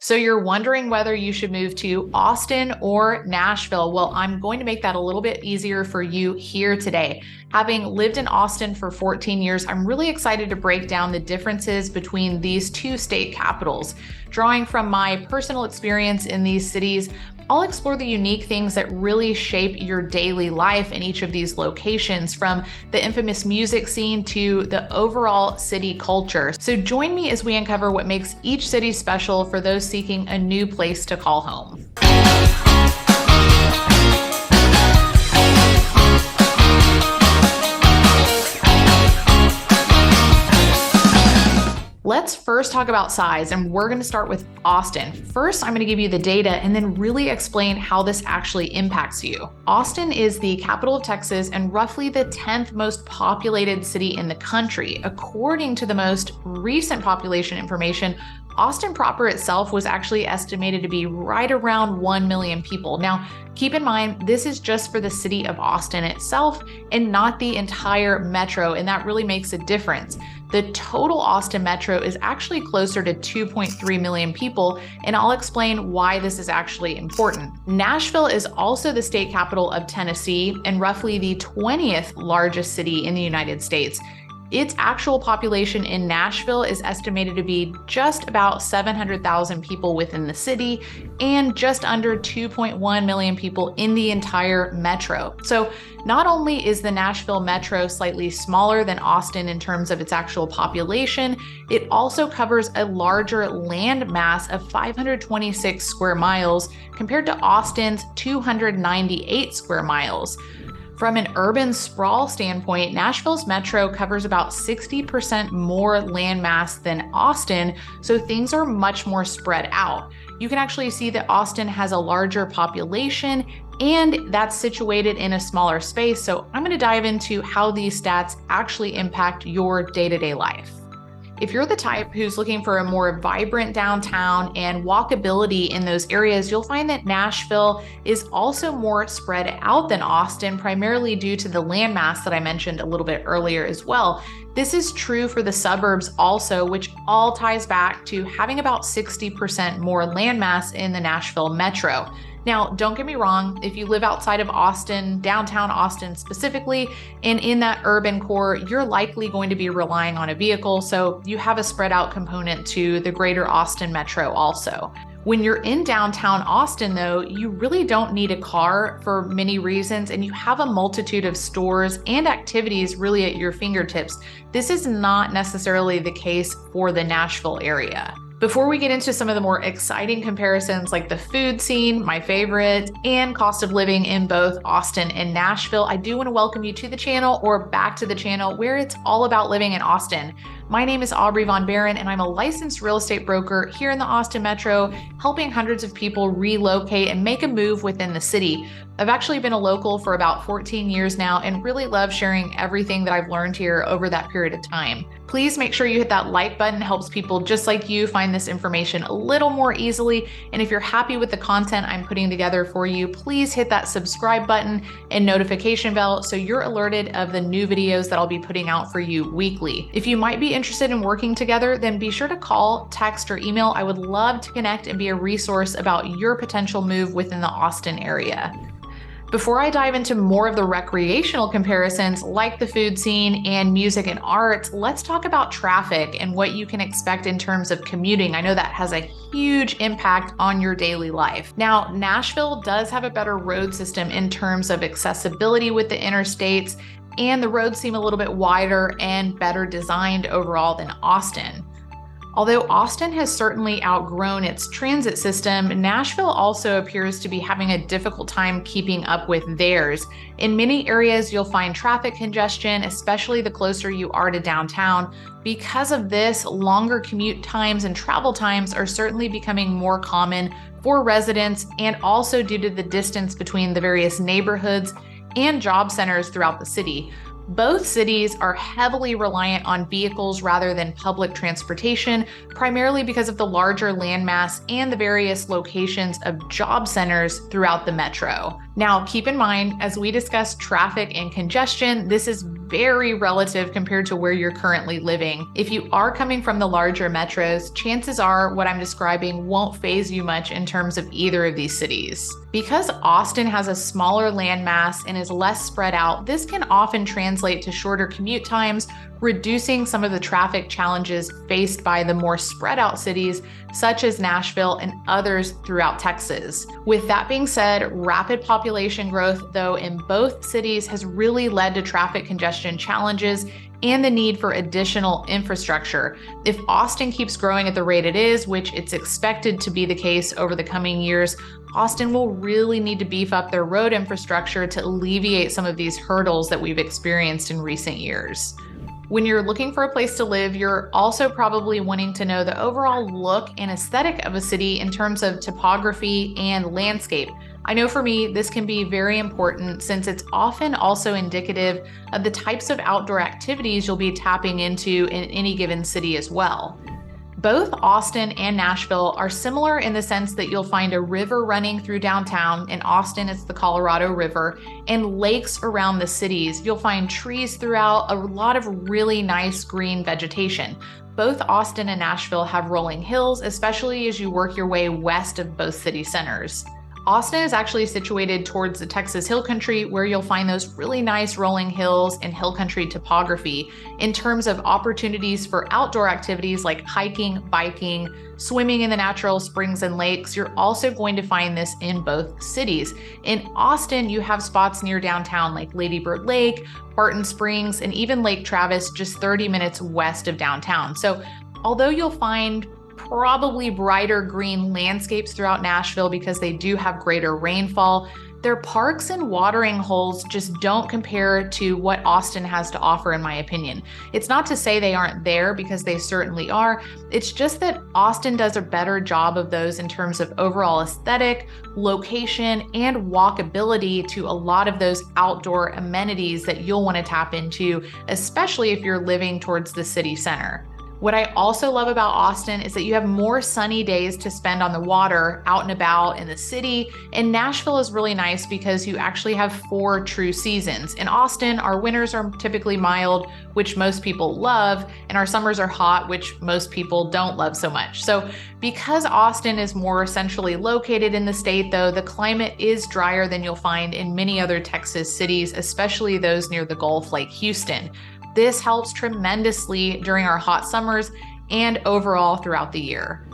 So you're wondering whether you should move to Austin or Nashville. Well, I'm going to make that a little bit easier for you here today. Having lived in Austin for 14 years, I'm really excited to break down the differences between these two state capitals. Drawing from my personal experience in these cities, I'll explore the unique things that really shape your daily life in each of these locations, from the infamous music scene to the overall city culture. So join me as we uncover what makes each city special for those seeking a new place to call home. Let's first talk about size, and we're going to start with Austin. First, I'm going to give you the data and then really explain how this actually impacts you. Austin is the capital of Texas and roughly the 10th most populated city in the country. According to the most recent population information, Austin proper itself was actually estimated to be right around 1 million people. Now, keep in mind, this is just for the city of Austin itself and not the entire metro, and that really makes a difference. The total Austin metro is actually closer to 2.3 million people, and I'll explain why this is actually important. Nashville is also the state capital of Tennessee and roughly the 20th largest city in the United States. Its actual population in Nashville is estimated to be just about 700,000 people within the city and just under 2.1 million people in the entire metro. So not only is the Nashville metro slightly smaller than Austin in terms of its actual population, it also covers a larger land mass of 526 square miles compared to Austin's 298 square miles. From an urban sprawl standpoint, Nashville's metro covers about 60% more landmass than Austin, so things are much more spread out. You can actually see that Austin has a larger population and that's situated in a smaller space, so I'm going to dive into how these stats actually impact your day-to-day life. If you're the type who's looking for a more vibrant downtown and walkability in those areas, you'll find that Nashville is also more spread out than Austin, primarily due to the landmass that I mentioned a little bit earlier as well. This is true for the suburbs also, which all ties back to having about 60% more landmass in the Nashville metro. Now, don't get me wrong, if you live outside of Austin, downtown Austin specifically, and in that urban core, you're likely going to be relying on a vehicle, so you have a spread out component to the greater Austin metro also. When you're in downtown Austin, though, you really don't need a car for many reasons, and you have a multitude of stores and activities really at your fingertips. This is not necessarily the case for the Nashville area. Before we get into some of the more exciting comparisons like the food scene, my favorite, and cost of living in both Austin and Nashville, I do want to welcome you to the channel or back to the channel where it's all about living in Austin. My name is Aubrey von Behren, and I'm a licensed real estate broker here in the Austin metro, helping hundreds of people relocate and make a move within the city. I've actually been a local for about 14 years now and really love sharing everything that I've learned here over that period of time. Please make sure you hit that like button. It helps people just like you find this information a little more easily. And if you're happy with the content I'm putting together for you, please hit that subscribe button and notification bell so you're alerted of the new videos that I'll be putting out for you weekly. If you might be interested in working together, then be sure to call, text, or email. I would love to connect and be a resource about your potential move within the Austin area. Before I dive into more of the recreational comparisons like the food scene and music and art, let's talk about traffic and what you can expect in terms of commuting. I know that has a huge impact on your daily life. Now, Nashville does have a better road system in terms of accessibility with the interstates, and the roads seem a little bit wider and better designed overall than Austin. Although Austin has certainly outgrown its transit system, Nashville also appears to be having a difficult time keeping up with theirs. In many areas, you'll find traffic congestion, especially the closer you are to downtown. Because of this, longer commute times and travel times are certainly becoming more common for residents, and also due to the distance between the various neighborhoods and job centers throughout the city. Both cities are heavily reliant on vehicles rather than public transportation, primarily because of the larger landmass and the various locations of job centers throughout the metro. Now, keep in mind, as we discuss traffic and congestion, this is very relative compared to where you're currently living. If you are coming from the larger metros, chances are what I'm describing won't faze you much in terms of either of these cities. Because Austin has a smaller landmass and is less spread out, this can often translate to shorter commute times, reducing some of the traffic challenges faced by the more spread out cities such as Nashville and others throughout Texas. With that being said, rapid population growth, though, in both cities has really led to traffic congestion challenges and the need for additional infrastructure. If Austin keeps growing at the rate it is, which it's expected to be the case over the coming years, Austin will really need to beef up their road infrastructure to alleviate some of these hurdles that we've experienced in recent years. When you're looking for a place to live, you're also probably wanting to know the overall look and aesthetic of a city in terms of topography and landscape. I know for me, this can be very important since it's often also indicative of the types of outdoor activities you'll be tapping into in any given city as well. Both Austin and Nashville are similar in the sense that you'll find a river running through downtown. In Austin, it's the Colorado River, and lakes around the cities. You'll find trees throughout, a lot of really nice green vegetation. Both Austin and Nashville have rolling hills, especially as you work your way west of both city centers. Austin is actually situated towards the Texas Hill Country, where you'll find those really nice rolling hills and hill country topography. In terms of opportunities for outdoor activities like hiking, biking, swimming in the natural springs and lakes, you're also going to find this in both cities. In Austin, you have spots near downtown like Lady Bird Lake, Barton Springs, and even Lake Travis, just 30 minutes west of downtown. So although you'll find probably brighter green landscapes throughout Nashville because they do have greater rainfall, their parks and watering holes just don't compare to what Austin has to offer, in my opinion. It's not to say they aren't there, because they certainly are. It's just that Austin does a better job of those in terms of overall aesthetic, location, and walkability to a lot of those outdoor amenities that you'll want to tap into, especially if you're living towards the city center. What I also love about Austin is that you have more sunny days to spend on the water, out and about in the city. And Nashville is really nice because you actually have 4 true seasons. In Austin, our winters are typically mild, which most people love, and our summers are hot, which most people don't love so much. So because Austin is more centrally located in the state, though, the climate is drier than you'll find in many other Texas cities, especially those near the Gulf like Houston. This helps tremendously during our hot summers and overall throughout the year.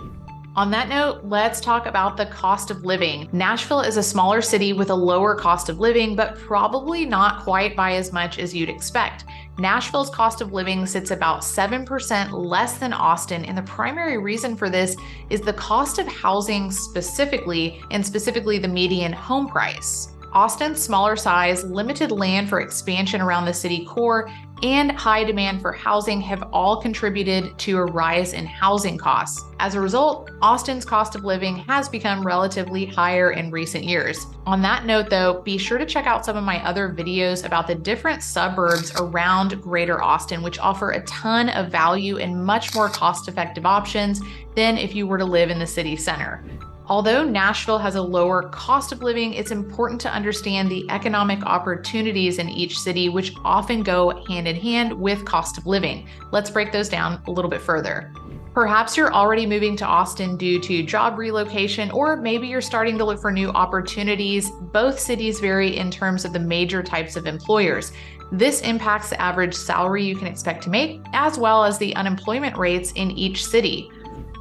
On that note, let's talk about the cost of living. Nashville is a smaller city with a lower cost of living, but probably not quite by as much as you'd expect. Nashville's cost of living sits about 7% less than Austin, and the primary reason for this is the cost of housing specifically, and specifically the median home price. Austin's smaller size, limited land for expansion around the city core, and high demand for housing have all contributed to a rise in housing costs. As a result, Austin's cost of living has become relatively higher in recent years. On that note, though, be sure to check out some of my other videos about the different suburbs around Greater Austin, which offer a ton of value and much more cost-effective options than if you were to live in the city center. Although Nashville has a lower cost of living, it's important to understand the economic opportunities in each city, which often go hand in hand with cost of living. Let's break those down a little bit further. Perhaps you're already moving to Austin due to job relocation, or maybe you're starting to look for new opportunities. Both cities vary in terms of the major types of employers. This impacts the average salary you can expect to make, as well as the unemployment rates in each city.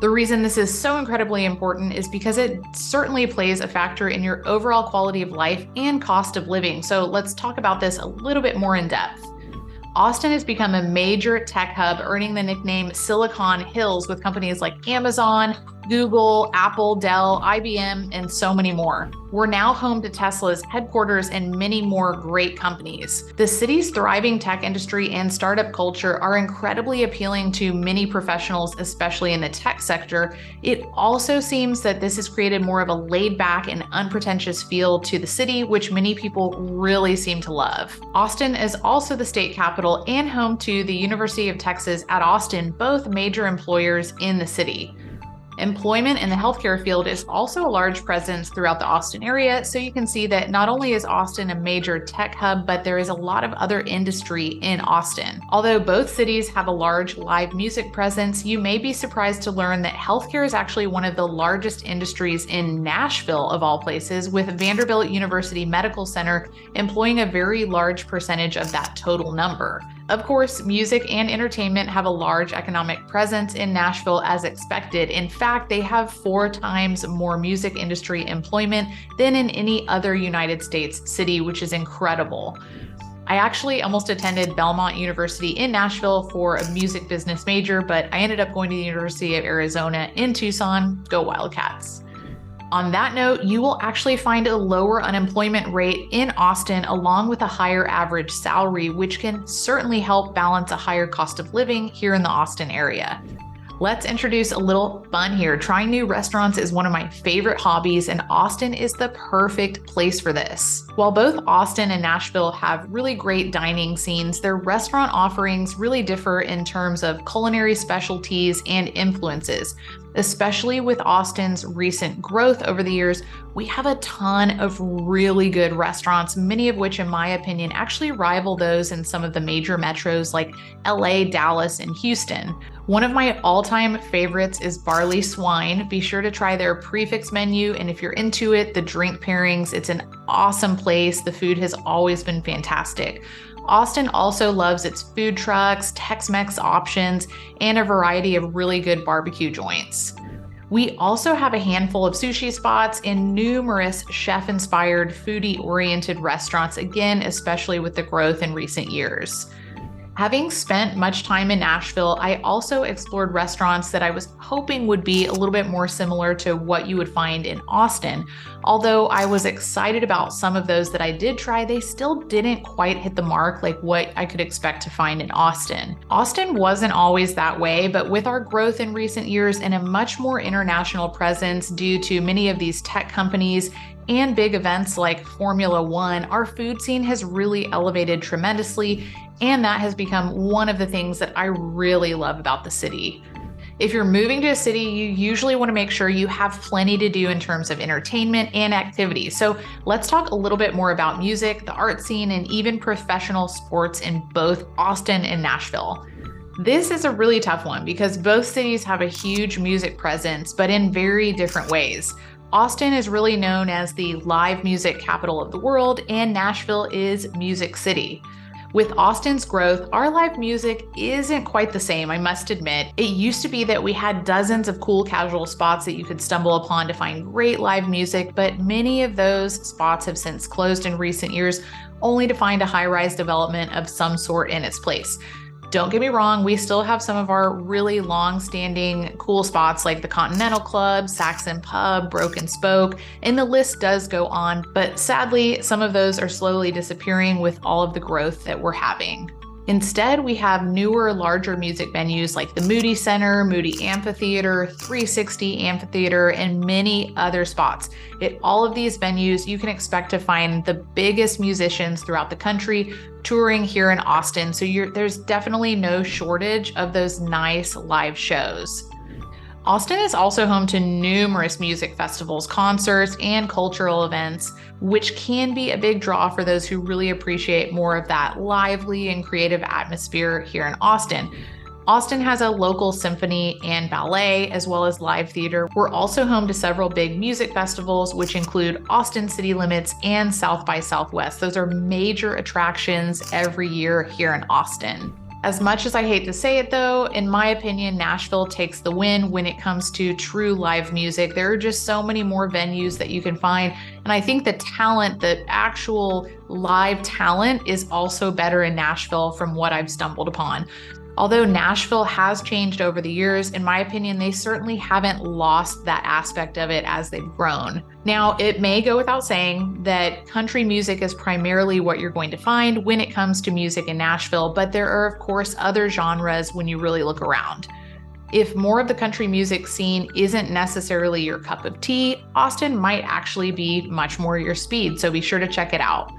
The reason this is so incredibly important is because it certainly plays a factor in your overall quality of life and cost of living. So let's talk about this a little bit more in depth. Austin has become a major tech hub, earning the nickname Silicon Hills with companies like Amazon, Google, Apple, Dell, IBM, and so many more. We're now home to Tesla's headquarters and many more great companies. The city's thriving tech industry and startup culture are incredibly appealing to many professionals, especially in the tech sector. It also seems that this has created more of a laid-back and unpretentious feel to the city, which many people really seem to love. Austin is also the state capital and home to the University of Texas at Austin, both major employers in the city. Employment in the healthcare field is also a large presence throughout the Austin area, so you can see that not only is Austin a major tech hub, but there is a lot of other industry in Austin. Although both cities have a large live music presence, you may be surprised to learn that healthcare is actually one of the largest industries in Nashville, of all places, with Vanderbilt University Medical Center employing a very large percentage of that total number. Of course, music and entertainment have a large economic presence in Nashville as expected. In fact, they have 4 times more music industry employment than in any other United States city, which is incredible. I actually almost attended Belmont University in Nashville for a music business major, but I ended up going to the University of Arizona in Tucson. Go Wildcats. On that note, you will actually find a lower unemployment rate in Austin along with a higher average salary, which can certainly help balance a higher cost of living here in the Austin area. Let's introduce a little fun here. Trying new restaurants is one of my favorite hobbies, and Austin is the perfect place for this. While both Austin and Nashville have really great dining scenes, their restaurant offerings really differ in terms of culinary specialties and influences. Especially with Austin's recent growth over the years, we have a ton of really good restaurants, many of which, in my opinion, actually rival those in some of the major metros like LA, Dallas, and Houston. One of my all-time favorites is Barley Swine. Be sure to try their prefix menu, and if you're into it, the drink pairings, it's an awesome place. The food has always been fantastic. Austin also loves its food trucks, Tex-Mex options, and a variety of really good barbecue joints. We also have a handful of sushi spots and numerous chef-inspired, foodie-oriented restaurants, again, especially with the growth in recent years. Having spent much time in Nashville, I also explored restaurants that I was hoping would be a little bit more similar to what you would find in Austin. Although I was excited about some of those that I did try, they still didn't quite hit the mark like what I could expect to find in Austin. Austin wasn't always that way, but with our growth in recent years and a much more international presence due to many of these tech companies and big events like Formula One, our food scene has really elevated tremendously, and that has become one of the things that I really love about the city. If you're moving to a city, you usually want to make sure you have plenty to do in terms of entertainment and activities. So let's talk a little bit more about music, the art scene, and even professional sports in both Austin and Nashville. This is a really tough one because both cities have a huge music presence, but in very different ways. Austin is really known as the live music capital of the world, and Nashville is Music City. With Austin's growth, our live music isn't quite the same, I must admit. It used to be that we had dozens of cool casual spots that you could stumble upon to find great live music, but many of those spots have since closed in recent years, only to find a high-rise development of some sort in its place. Don't get me wrong, we still have some of our really long-standing cool spots like the Continental Club, Saxon Pub, Broken Spoke, and the list does go on, but sadly, some of those are slowly disappearing with all of the growth that we're having. Instead, we have newer, larger music venues like the Moody Center, Moody Amphitheater, 360 Amphitheater, and many other spots. At all of these venues, you can expect to find the biggest musicians throughout the country touring here in Austin, so there's definitely no shortage of those nice live shows. Austin is also home to numerous music festivals, concerts, and cultural events, which can be a big draw for those who really appreciate more of that lively and creative atmosphere here in Austin. Austin has a local symphony and ballet, as well as live theater. We're also home to several big music festivals, which include Austin City Limits and South by Southwest. Those are major attractions every year here in Austin. As much as I hate to say it though, in my opinion, Nashville takes the win when it comes to true live music. There are just so many more venues that you can find. And I think the talent, the actual live talent is also better in Nashville from what I've stumbled upon. Although Nashville has changed over the years, in my opinion, they certainly haven't lost that aspect of it as they've grown. Now, it may go without saying that country music is primarily what you're going to find when it comes to music in Nashville, but there are, of course, other genres when you really look around. If more of the country music scene isn't necessarily your cup of tea, Austin might actually be much more your speed, so be sure to check it out.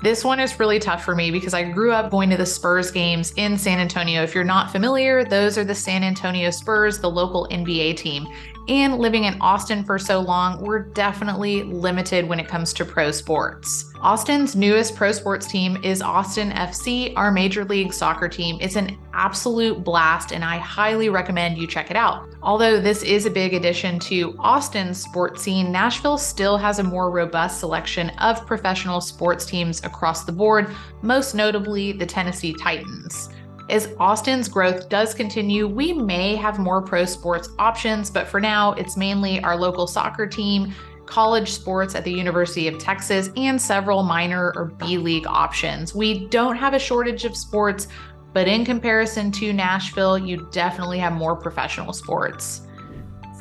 This one is really tough for me because I grew up going to the Spurs games in San Antonio. If you're not familiar, those are the San Antonio Spurs, the local NBA team. And living in Austin for so long, we're definitely limited when it comes to pro sports. Austin's newest pro sports team is Austin FC, our Major League Soccer team. It's an absolute blast, and I highly recommend you check it out. Although this is a big addition to Austin's sports scene, Nashville still has a more robust selection of professional sports teams across the board, most notably the Tennessee Titans. As Austin's growth does continue, we may have more pro sports options, but for now, it's mainly our local soccer team, college sports at the University of Texas, and several minor or B-League options. We don't have a shortage of sports, but in comparison to Nashville, you definitely have more professional sports.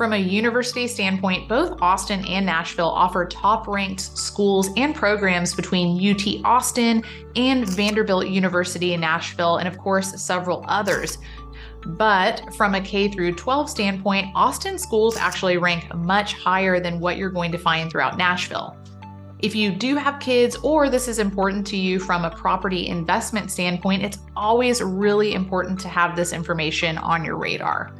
From a university standpoint, both Austin and Nashville offer top-ranked schools and programs between UT Austin and Vanderbilt University in Nashville, and of course, several others. But from a K through 12 standpoint, Austin schools actually rank much higher than what you're going to find throughout Nashville. If you do have kids, or this is important to you from a property investment standpoint, it's always really important to have this information on your radar.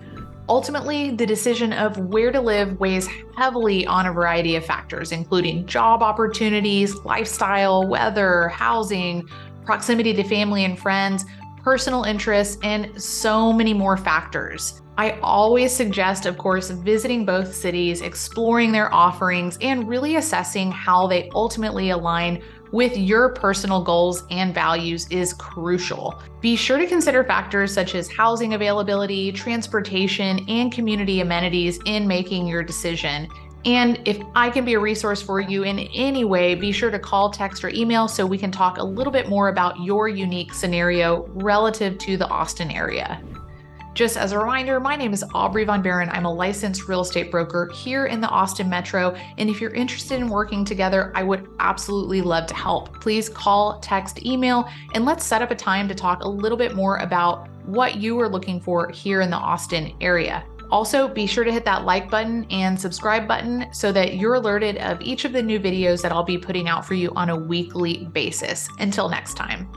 Ultimately, the decision of where to live weighs heavily on a variety of factors, including job opportunities, lifestyle, weather, housing, proximity to family and friends, personal interests, and so many more factors. I always suggest, of course, visiting both cities, exploring their offerings, and really assessing how they ultimately align with your personal goals and values is crucial. Be sure to consider factors such as housing availability, transportation, and community amenities in making your decision. And if I can be a resource for you in any way, be sure to call, text, or email so we can talk a little bit more about your unique scenario relative to the Austin area. Just as a reminder, my name is Aubrey von Behren. I'm a licensed real estate broker here in the Austin Metro. And if you're interested in working together, I would absolutely love to help. Please call, text, email, and let's set up a time to talk a little bit more about what you are looking for here in the Austin area. Also, be sure to hit that like button and subscribe button so that you're alerted of each of the new videos that I'll be putting out for you on a weekly basis. Until next time.